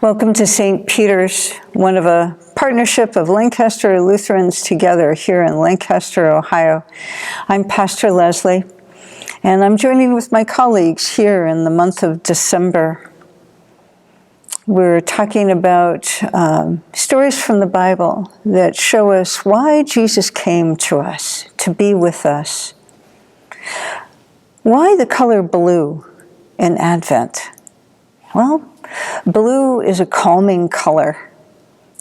Welcome to St. Peter's, one of a partnership of Lancaster Lutherans together here in Lancaster, Ohio. I'm Pastor Leslie, and I'm joining with my colleagues here in the month of December. We're talking about stories from the Bible that show us why Jesus came to us, to be with us. Why the color blue in Advent? Well, blue is a calming color.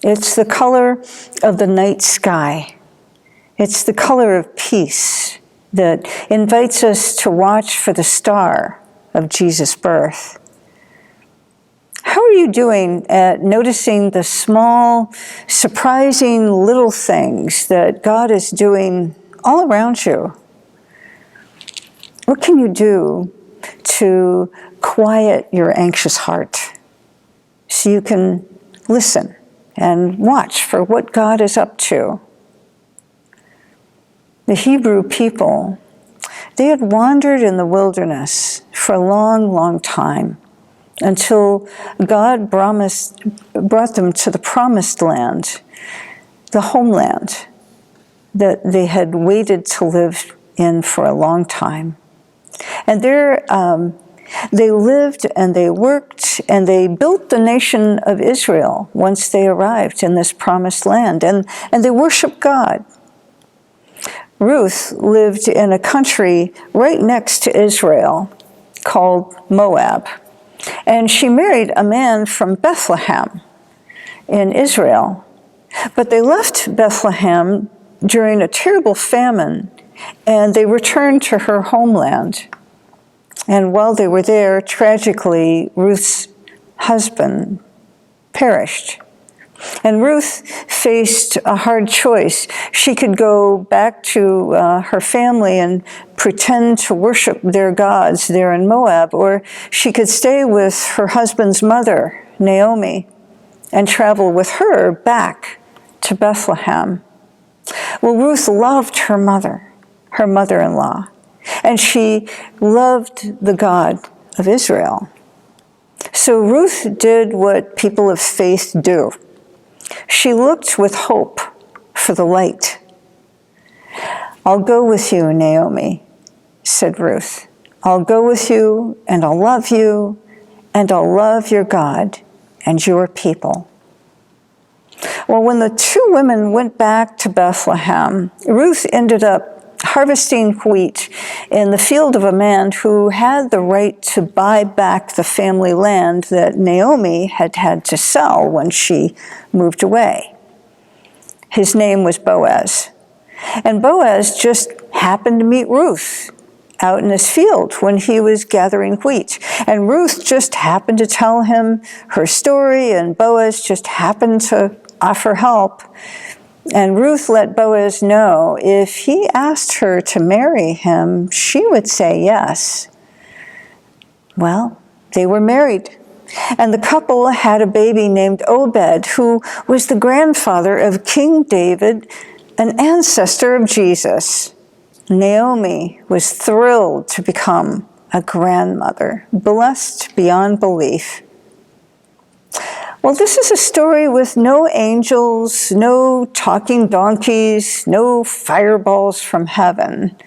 It's the color of the night sky. It's the color of peace that invites us to watch for the star of Jesus' birth. How are you doing at noticing the small, surprising little things that God is doing all around you? What can you do to quiet your anxious heart so you can listen and watch for what God is up to? The Hebrew people, they had wandered in the wilderness for a long, long time until God brought them to the promised land, the homeland that they had waited to live in for a long time. And there they lived and they worked and they built the nation of Israel once they arrived in this promised land. And they worshiped God. Ruth lived in a country right next to Israel called Moab. And she married a man from Bethlehem in Israel. But they left Bethlehem during a terrible famine, and they returned to her homeland. And while they were there, tragically, Ruth's husband perished. And Ruth faced a hard choice. She could go back to her family and pretend to worship their gods there in Moab, or she could stay with her husband's mother, Naomi, and travel with her back to Bethlehem. Well, Ruth loved her mother-in-law, and she loved the God of Israel. So Ruth did what people of faith do. She looked with hope for the light. "I'll go with you, Naomi," said Ruth. "I'll go with you, and I'll love you, and I'll love your God and your people." Well, when the two women went back to Bethlehem, Ruth ended up harvesting wheat in the field of a man who had the right to buy back the family land that Naomi had had to sell when she moved away. His name was Boaz. And Boaz just happened to meet Ruth out in his field when he was gathering wheat. And Ruth just happened to tell him her story, and Boaz just happened to offer help. And Ruth let Boaz know if he asked her to marry him, she would say yes. Well, they were married. And the couple had a baby named Obed, who was the grandfather of King David, an ancestor of Jesus. Naomi was thrilled to become a grandmother, blessed beyond belief. Well, this is a story with no angels, no talking donkeys, no fireballs from heaven,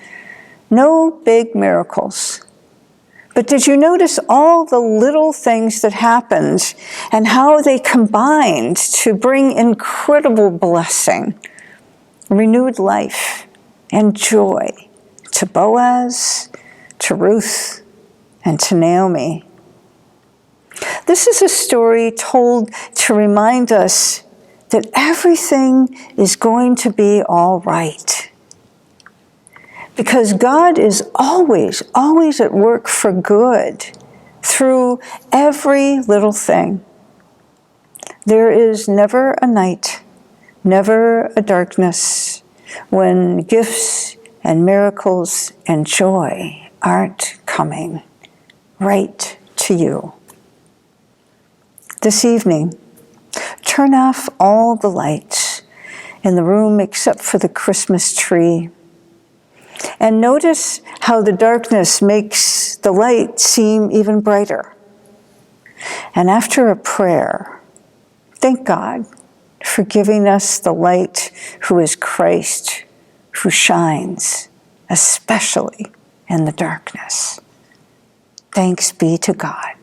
no big miracles. But did you notice all the little things that happened and how they combined to bring incredible blessing, renewed life, and joy to Boaz, to Ruth, and to Naomi? This is a story told to remind us that everything is going to be all right. Because God is always, always at work for good through every little thing. There is never a night, never a darkness, when gifts and miracles and joy aren't coming right to you. This evening, turn off all the lights in the room except for the Christmas tree. And notice how the darkness makes the light seem even brighter. And after a prayer, Thank God for giving us the light who is Christ, who shines, especially in the darkness. Thanks be to God.